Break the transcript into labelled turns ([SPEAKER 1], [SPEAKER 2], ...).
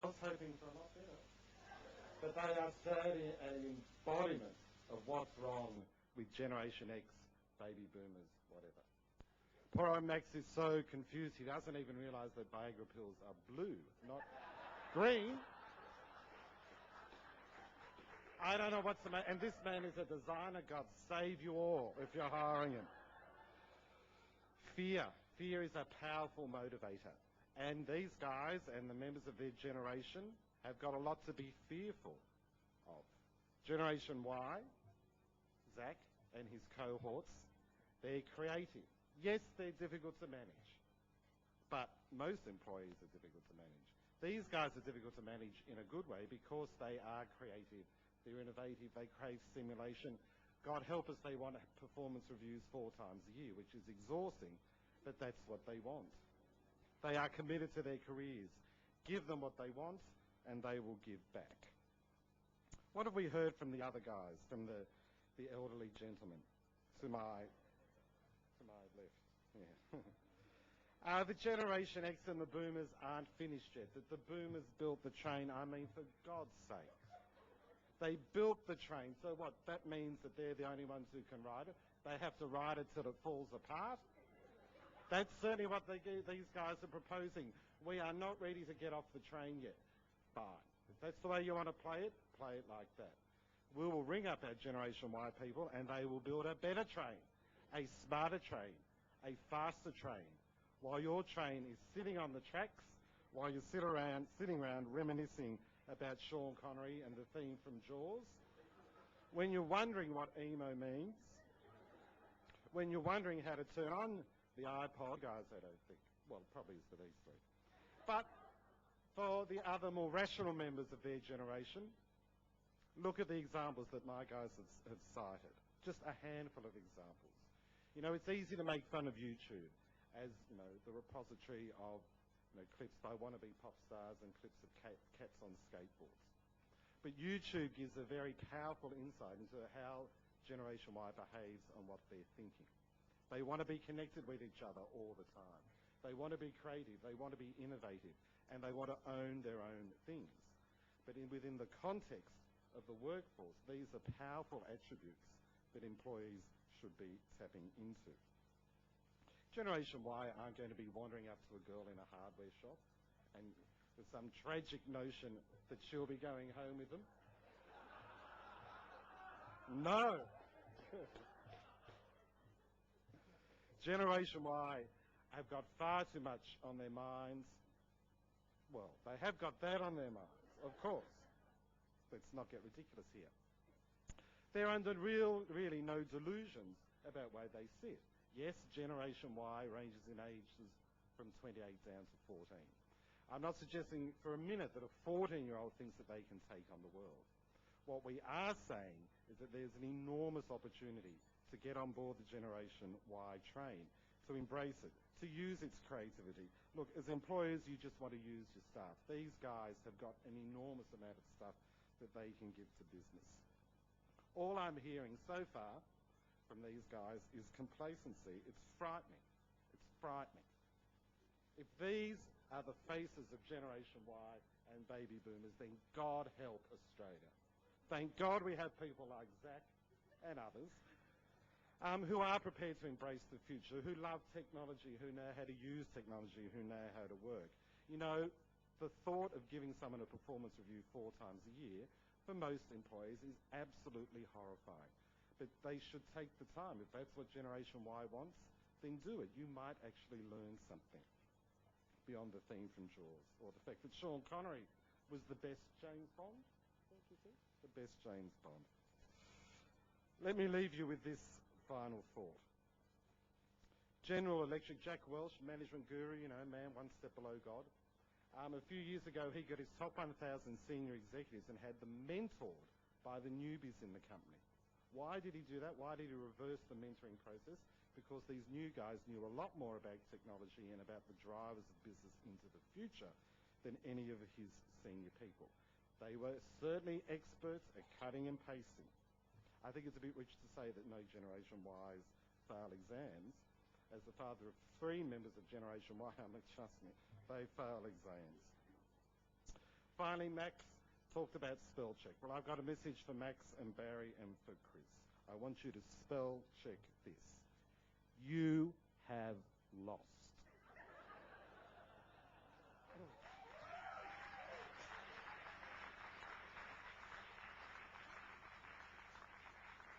[SPEAKER 1] was hoping for a lot better. But they are sadly an embodiment of what's wrong with Generation X, baby boomers, whatever. Poor old Max is so confused he doesn't even realise that Viagra pills are blue, not green. I don't know what's the matter. And this man is a designer. God save you all if you're hiring him. Fear. Fear is a powerful motivator. And these guys and the members of their generation have got a lot to be fearful of. Generation Y, Zach and his cohorts, they're creative. Yes, they're difficult to manage, but most employees are difficult to manage. These guys are difficult to manage in a good way because they are creative, they're innovative, they crave stimulation. God help us, they want performance reviews 4 times a year, which is exhausting, but that's what they want. They are committed to their careers. Give them what they want, and they will give back. What have we heard from the other guys, from the elderly gentleman to my left? Yeah. The Generation X and the boomers aren't finished yet. That the boomers built the train, I mean, for God's sake. They built the train, so what? That means that they're the only ones who can ride it. They have to ride it till it falls apart. That's certainly what these guys are proposing. We are not ready to get off the train yet. Fine. If that's the way you want to play it like that. We will ring up our Generation Y people and they will build a better train, a smarter train, a faster train. While your train is sitting on the tracks, while you're sitting around reminiscing about Sean Connery and the theme from Jaws. When you're wondering what emo means, when you're wondering how to turn on the iPod, guys, I don't think, well, probably is for these 3. But for the other more rational members of their generation, look at the examples that my guys have cited. Just a handful of examples. You know, it's easy to make fun of YouTube as, you know, the repository of, you know, clips by wannabe pop stars and clips of cats on skateboards. But YouTube gives a very powerful insight into how Generation Y behaves and what they're thinking. They want to be connected with each other all the time. They want to be creative, they want to be innovative, and they want to own their own things. But within the context of the workforce, these are powerful attributes that employees should be tapping into. Generation Y aren't going to be wandering up to a girl in a hardware shop and with some tragic notion that she'll be going home with them. No. Generation Y have got far too much on their minds. Well, they have got that on their minds, of course. Let's not get ridiculous here. They're under really no delusions about where they sit. Yes, Generation Y ranges in ages from 28 down to 14. I'm not suggesting for a minute that a 14-year-old thinks that they can take on the world. What we are saying is that there's an enormous opportunity to get on board the Generation Y train, to embrace it, to use its creativity. Look, as employers, you just want to use your staff. These guys have got an enormous amount of stuff that they can give to business. All I'm hearing so far from these guys is complacency. It's frightening. It's frightening. If these are the faces of Generation Y and baby boomers, then God help Australia. Thank God we have people like Zach and others who are prepared to embrace the future, who love technology, who know how to use technology, who know how to work. You know, the thought of giving someone a performance review 4 times a year for most employees is absolutely horrifying. But they should take the time. If that's what Generation Y wants, then do it. You might actually learn something beyond the theme from Jaws, or the fact that Sean Connery was the best James Bond. Don't you think? The best James Bond. Let me leave you with this final thought. General Electric, Jack Welch, management guru, you know, man one step below God. A few years ago, he got his top 1,000 senior executives and had them mentored by the newbies in the company. Why did he do that? Why did he reverse the mentoring process? Because these new guys knew a lot more about technology and about the drivers of business into the future than any of his senior people. They were certainly experts at cutting and pasting. I think it's a bit rich to say that no Generation Ys fail exams. As the father of 3 members of Generation Y, trust me, they fail exams. Finally, Max talked about spell check. Well, I've got a message for Max and Barry and for Chris. I want you to spell check this. You have lost.